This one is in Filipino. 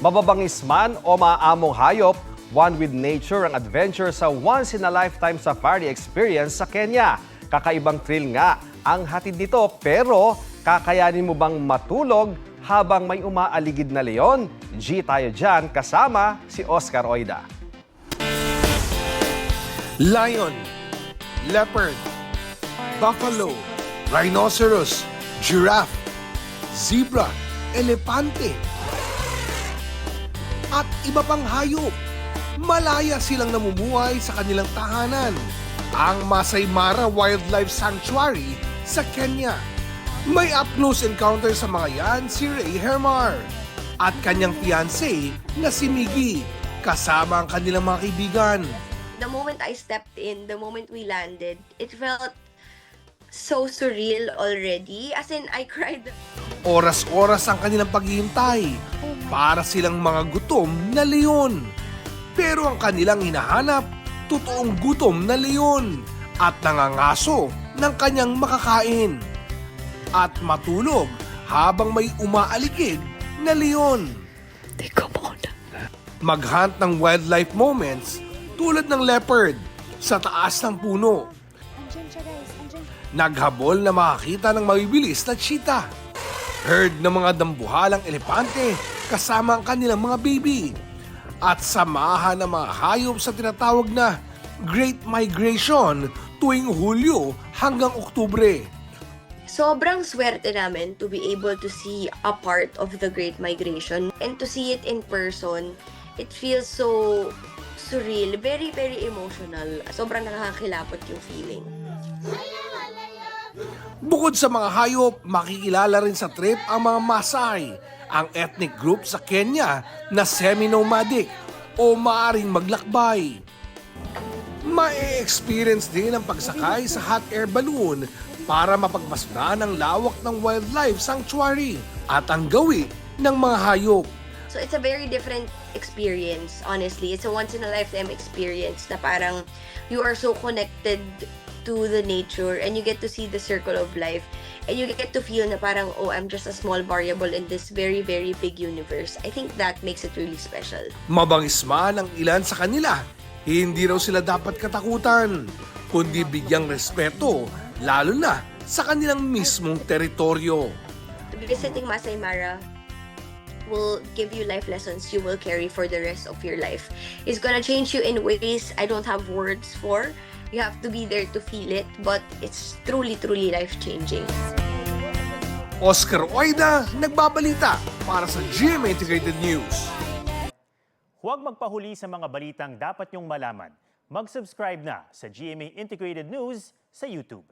Mababangis man o maamong hayop, one with nature ang adventure sa once-in-a-lifetime safari experience sa Kenya. Kakaibang thrill nga ang hatid nito, pero kakayanin mo bang matulog habang may umaaligid na leon? G tayo dyan kasama si Oscar Oida. Lion, leopard, buffalo, rhinoceros, giraffe, zebra, elepante, at iba pang hayop. Malaya silang namumuhay sa kanilang tahanan, ang Masai Mara Wildlife Sanctuary sa Kenya. May up-close encounter sa mga yan si Ray Hermar at kanyang fiancé na si Miggy, kasama ang kanilang mga kaibigan. The moment I stepped in, the moment we landed, it felt so surreal already. As in, I cried. Oras-oras ang kanilang paghihintay para silang mga gutom na leon. Pero ang kanilang hinahanap, totoong gutom na leon at nangangaso ng kanyang makakain. At matulog habang may umaalikid na leon. Mag-hunt ng wildlife moments tulad ng leopard sa taas ng puno. Naghabol na makakita ng mabibilis na cheetah. Herd ng mga dambuhalang elepante kasama ang kanilang mga baby. At samahan ng mga hayop sa tinatawag na Great Migration tuwing Hulyo hanggang Oktubre. Sobrang swerte namin to be able to see a part of the Great Migration and to see it in person. It feels so surreal, very, very emotional. Sobrang nakakakilapot yung feeling. Bukod sa mga hayop, makikilala rin sa trip ang mga Maasai, ang ethnic group sa Kenya na semi-nomadic o maaring maglakbay. Mae-experience din ang pagsakay sa hot air balloon para mapagmasdan ang lawak ng wildlife sanctuary at ang gawi ng mga hayop. So it's a very different experience, honestly. It's a once-in-a-lifetime experience na parang you are so connected to the nature and you get to see the circle of life and you get to feel na parang, oh, I'm just a small variable in this very, very big universe. I think that makes it really special. Mabangis man ang ilan sa kanila, hindi raw sila dapat katakutan, kundi bigyang respeto, lalo na sa kanilang mismong teritoryo. Visiting Masai Mara will give you life lessons you will carry for the rest of your life. It's gonna change you in ways I don't have words for. You have to be there to feel it, but it's truly, truly life-changing. Oscar Oida, nagbabalita para sa GMA Integrated News. Huwag magpahuli sa mga balitang dapat niyong malaman. Mag-subscribe na sa GMA Integrated News sa YouTube.